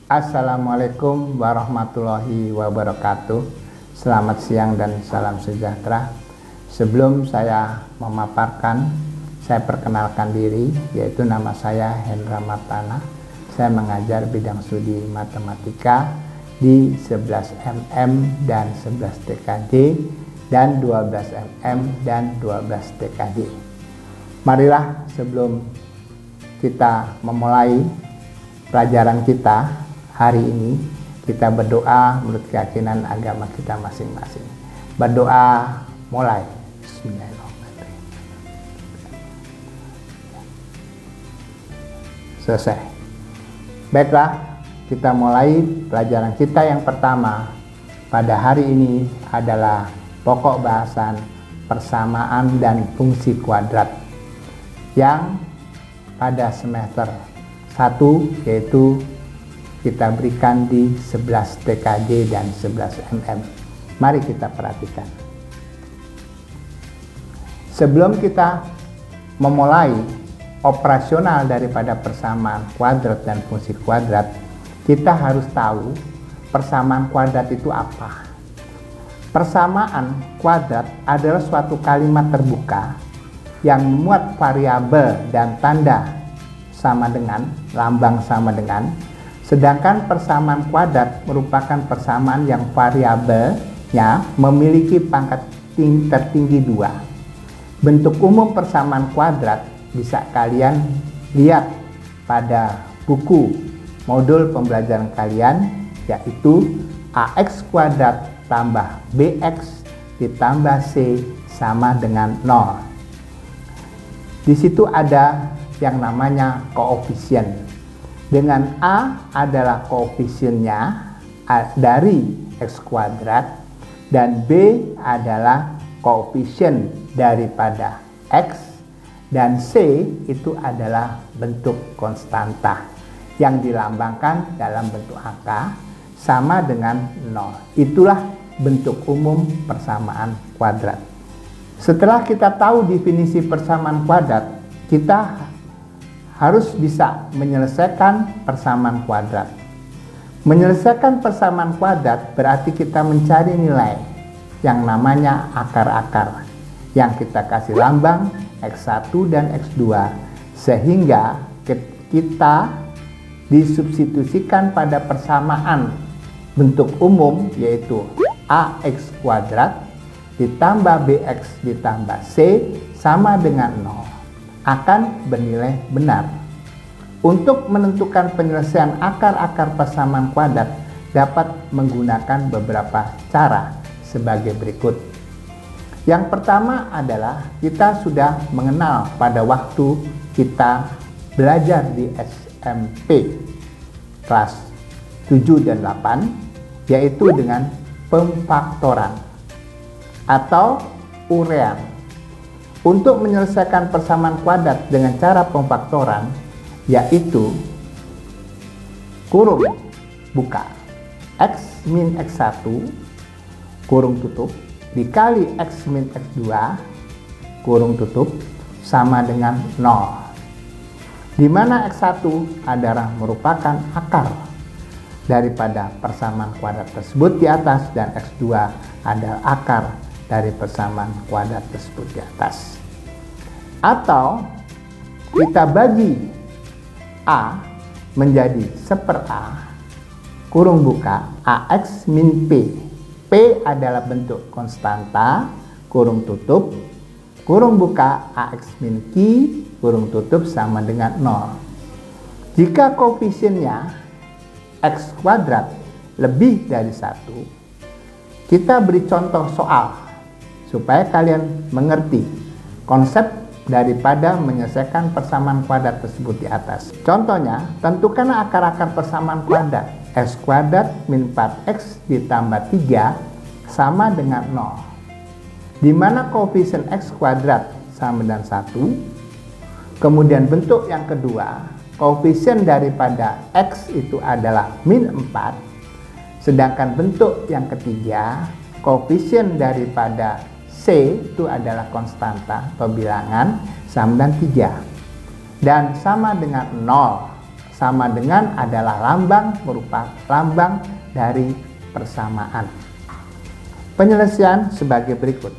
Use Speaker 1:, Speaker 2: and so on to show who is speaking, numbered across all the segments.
Speaker 1: Assalamualaikum warahmatullahi wabarakatuh. Selamat siang dan salam sejahtera. Sebelum saya memaparkan, saya perkenalkan diri, yaitu nama saya Hendra Martana. Saya mengajar bidang studi matematika di 11 MM dan 11 TKJ dan 12 MM dan 12 TKJ. Marilah sebelum kita memulai pelajaran kita hari ini, kita berdoa menurut keyakinan agama kita masing-masing. Berdoa mulai. Bismillahirrahmanirrahim. Selesai. Baiklah, kita mulai pelajaran kita yang pertama pada hari ini adalah pokok bahasan persamaan dan fungsi kuadrat yang pada semester 1 yaitu kita berikan di 11 TKJ dan 11 MM. Mari kita perhatikan. Sebelum kita memulai operasional daripada persamaan kuadrat dan fungsi kuadrat, kita harus tahu persamaan kuadrat itu apa. Persamaan kuadrat adalah suatu kalimat terbuka yang memuat variabel dan tanda sama dengan, lambang sama dengan. Sedangkan persamaan kuadrat merupakan persamaan yang variabelnya memiliki pangkat tertinggi 2. Bentuk umum persamaan kuadrat bisa kalian lihat pada buku modul pembelajaran kalian, yaitu AX kuadrat tambah BX ditambah C sama dengan 0. Di situ ada yang namanya koefisien. Dengan A adalah koefisiennya dari X kuadrat dan B adalah koefisien daripada X dan C itu adalah bentuk konstanta yang dilambangkan dalam bentuk angka sama dengan 0. Itulah bentuk umum persamaan kuadrat. Setelah kita tahu definisi persamaan kuadrat, kita harus bisa menyelesaikan persamaan kuadrat. Menyelesaikan persamaan kuadrat berarti kita mencari nilai yang namanya akar-akar yang kita kasih lambang X1 dan X2 sehingga kita disubstitusikan pada persamaan bentuk umum yaitu AX kuadrat ditambah BX ditambah C sama dengan 0 akan bernilai benar. Untuk menentukan penyelesaian akar-akar persamaan kuadrat dapat menggunakan beberapa cara sebagai berikut. Yang pertama adalah kita sudah mengenal pada waktu kita belajar di SMP kelas 7 dan 8, yaitu dengan pemfaktoran atau urean. Untuk menyelesaikan persamaan kuadrat dengan cara pemfaktoran, yaitu kurung buka X min X1 kurung tutup dikali X min X2 kurung tutup sama dengan 0, di mana X1 adalah merupakan akar daripada persamaan kuadrat tersebut di atas dan X2 adalah akar dari persamaan kuadrat tersebut di atas. Atau kita bagi A menjadi 1/A kurung buka AX min P. P adalah bentuk konstanta kurung tutup kurung buka AX min Q kurung tutup sama dengan 0. Jika koefisiennya X kuadrat lebih dari 1, kita beri contoh soal supaya kalian mengerti konsep daripada menyelesaikan persamaan kuadrat tersebut di atas. Contohnya, tentukan akar-akar persamaan kuadrat. X kuadrat min 4X ditambah 3 sama dengan 0. Di mana koefisien X kuadrat sama dengan 1. Kemudian bentuk yang kedua, koefisien daripada X itu adalah min 4. Sedangkan bentuk yang ketiga, koefisien daripada C itu adalah konstanta atau bilangan sama dengan 3 dan sama dengan 0 sama dengan adalah lambang berupa lambang dari persamaan. Penyelesaian sebagai berikut.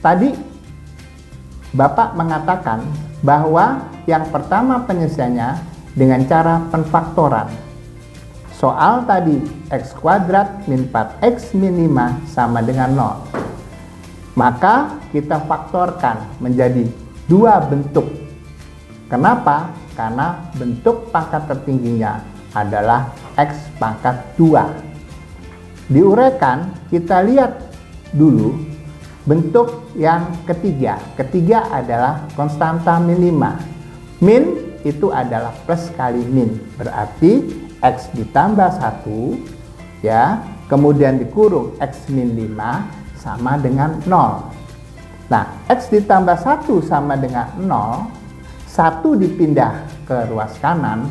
Speaker 1: Tadi Bapak mengatakan bahwa yang pertama penyelesaiannya dengan cara penfaktoran. Soal tadi x kuadrat min 4x min 5 sama dengan 0. Maka kita faktorkan menjadi dua bentuk. Kenapa? Karena bentuk pangkat tertingginya adalah x pangkat 2. Diuraikan, kita lihat dulu bentuk yang ketiga. Ketiga adalah konstanta min 5. Min itu adalah plus kali min. Berarti x ditambah 1 ya, kemudian dikurung x min 5 sama dengan 0. Nah, x ditambah 1 sama dengan 0, 1 dipindah ke ruas kanan.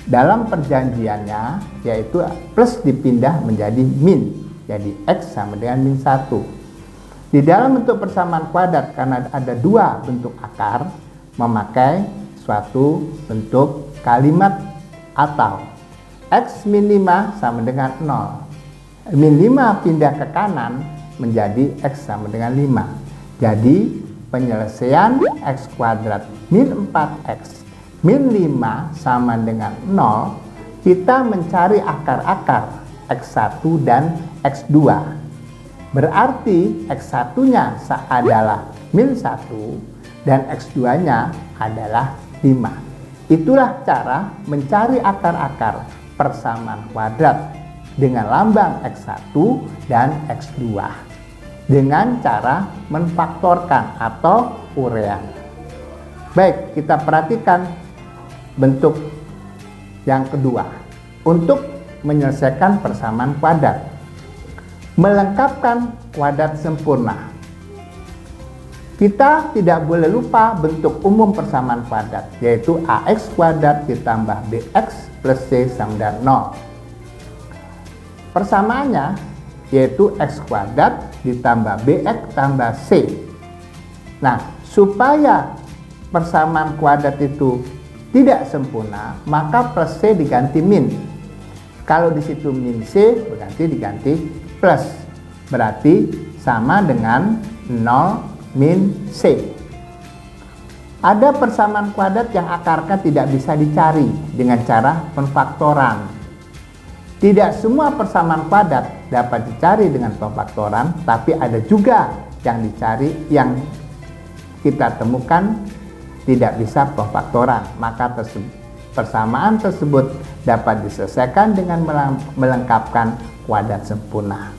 Speaker 1: Dalam perjanjiannya yaitu plus dipindah menjadi min. Jadi x sama dengan min 1. Di dalam bentuk persamaan kuadrat, karena ada dua bentuk akar, memakai suatu bentuk kalimat atau x min 5 sama dengan 0. Min 5 pindah ke kanan menjadi x sama dengan 5. Jadi penyelesaian x kuadrat min 4x min 5 sama dengan 0, kita mencari akar-akar x1 dan x2. Berarti x1-nya adalah min 1 dan x2-nya adalah 5. Itulah cara mencari akar-akar persamaan kuadrat dengan lambang x1 dan x2 dengan cara menfaktorkan atau uraian. Baik, kita perhatikan bentuk yang kedua untuk menyelesaikan persamaan kuadrat. Melengkapkan kuadrat sempurna. Kita tidak boleh lupa bentuk umum persamaan kuadrat, yaitu ax kuadrat ditambah bx plus c sama dengan 0. Persamaannya yaitu x kuadrat ditambah bx tambah c. Nah, supaya persamaan kuadrat itu tidak sempurna, maka plus c diganti min. Kalau di situ min c berarti diganti plus. Berarti sama dengan 0 min c. Ada persamaan kuadrat yang akarnya tidak bisa dicari dengan cara penfaktoran. Tidak semua persamaan kuadrat dapat dicari dengan penfaktoran, tapi ada juga yang dicari yang kita temukan tidak bisa penfaktoran. Maka persamaan tersebut dapat diselesaikan dengan melengkapkan kuadrat sempurna.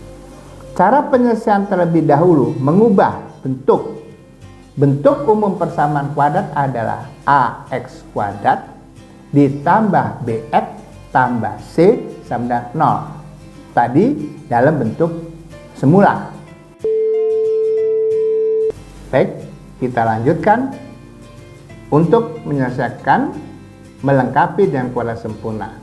Speaker 1: Cara penyelesaian terlebih dahulu mengubah bentuk. Bentuk umum persamaan kuadrat adalah ax kuadrat ditambah bx tambah c sama dengan 0. Tadi dalam bentuk semula. Baik, kita lanjutkan untuk menyelesaikan melengkapi dengan kuadrat sempurna.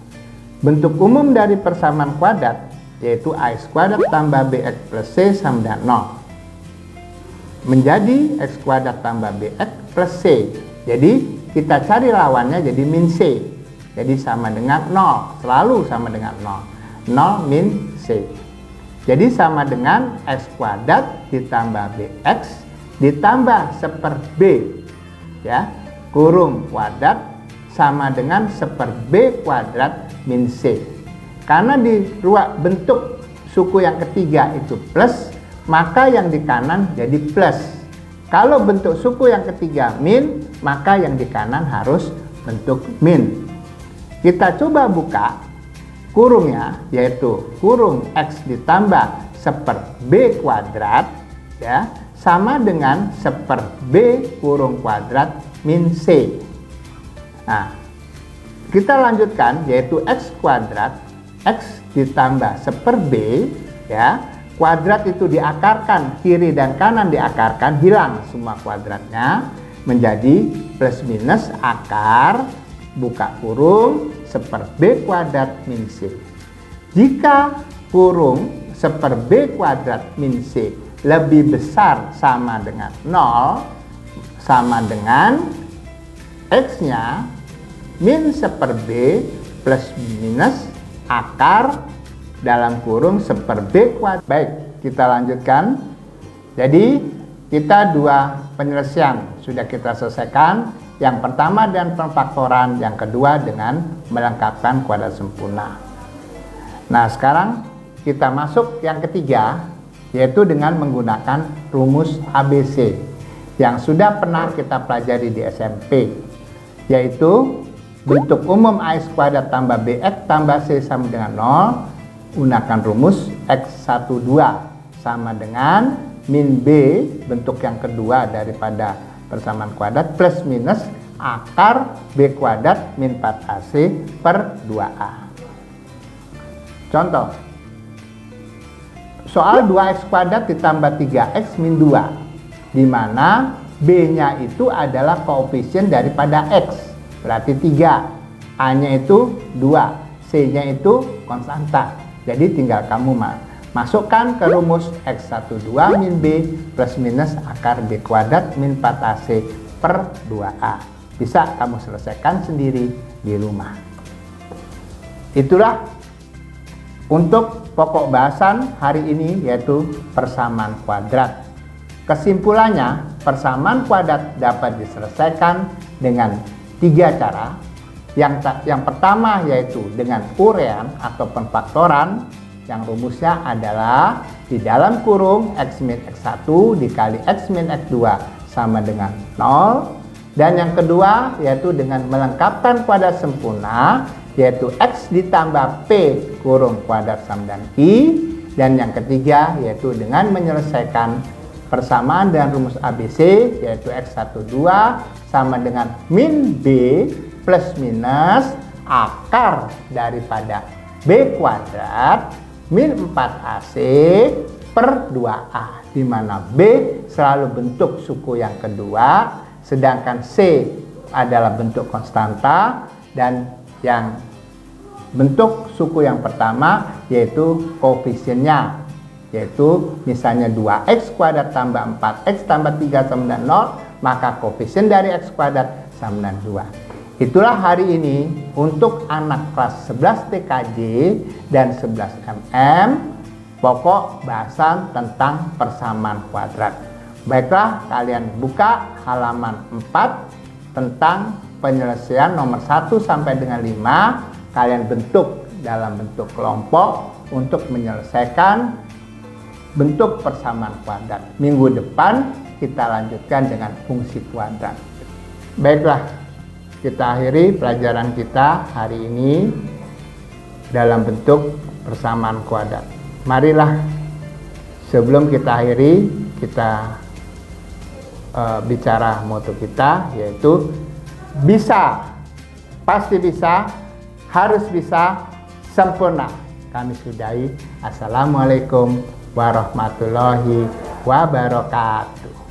Speaker 1: Bentuk umum dari persamaan kuadrat yaitu ax kuadrat tambah bx plus c sama dengan 0. Menjadi x kuadrat tambah bx plus c. Jadi kita cari lawannya jadi min c. Jadi sama dengan 0, selalu sama dengan 0. 0 min c. Jadi sama dengan x kuadrat ditambah bx ditambah seper b ya, kurung kuadrat sama dengan seper b kuadrat min c. Karena di ruang bentuk suku yang ketiga itu plus, maka yang di kanan jadi plus. Kalau bentuk suku yang ketiga min, maka yang di kanan harus bentuk min. Kita coba buka kurungnya, yaitu kurung x ditambah seper b kuadrat ya, sama dengan seper b kurung kuadrat min c. Nah, kita lanjutkan yaitu x kuadrat, x ditambah seper b ya, kuadrat itu diakarkan, kiri dan kanan diakarkan, hilang semua kuadratnya, menjadi plus minus akar, buka kurung, seper b kuadrat min c. Jika kurung seper b kuadrat min c lebih besar sama dengan 0, sama dengan x-nya min 1/B plus minus akar dalam kurung 1/B kuadrat. Baik, kita lanjutkan. Jadi kita dua penyelesaian sudah kita selesaikan. Yang pertama dengan pemfaktoran, yang kedua dengan melengkapkan kuadrat sempurna. Nah, sekarang kita masuk yang ketiga, yaitu dengan menggunakan rumus ABC yang sudah pernah kita pelajari di SMP, yaitu bentuk umum AX kuadrat tambah BX tambah C sama dengan 0, gunakan rumus X12 sama dengan min B, bentuk yang kedua daripada persamaan kuadrat, plus minus akar B kuadrat min 4AC per 2A. Contoh, soal 2X kuadrat ditambah 3X min 2, di mana B-nya itu adalah koefisien daripada X, berarti 3, A-nya itu 2, C-nya itu konstanta. Jadi tinggal kamu masukkan ke rumus X12 min B plus minus akar B kuadrat min 4AC per 2A. Bisa kamu selesaikan sendiri di rumah. Itulah untuk pokok bahasan hari ini, yaitu persamaan kuadrat. Kesimpulannya, persamaan kuadrat dapat diselesaikan dengan 3 cara. Yang pertama yaitu dengan urean atau pemfaktoran, yang rumusnya adalah di dalam kurung X min X1 dikali X min X2 sama dengan 0. Dan yang kedua yaitu dengan melengkapkan kuadrat sempurna, yaitu X ditambah P kurung kuadrat sama dengan I. Dan yang ketiga yaitu dengan menyelesaikan persamaan dengan rumus ABC, yaitu X12 sama dengan min B plus minus akar daripada B kuadrat min 4AC per 2A, di mana B selalu bentuk suku yang kedua, sedangkan C adalah bentuk konstanta, dan yang bentuk suku yang pertama yaitu koefisiennya, yaitu misalnya 2X kuadrat tambah 4X tambah 3 sama dengan 0, maka koefisien dari X kuadrat sama dengan 2. Itulah hari ini untuk anak kelas 11 TKJ dan 11 MM, pokok bahasan tentang persamaan kuadrat. Baiklah, kalian buka halaman 4 tentang penyelesaian nomor 1 sampai dengan 5. Kalian bentuk dalam bentuk kelompok untuk menyelesaikan bentuk persamaan kuadrat. Minggu depan kita lanjutkan dengan fungsi kuadrat. Baiklah, kita akhiri pelajaran kita hari ini dalam bentuk persamaan kuadrat. Marilah sebelum kita akhiri, kita bicara moto kita, yaitu bisa, pasti bisa, harus bisa, sempurna. Kami sudahi. Assalamualaikum warahmatullahi wabarakatuh.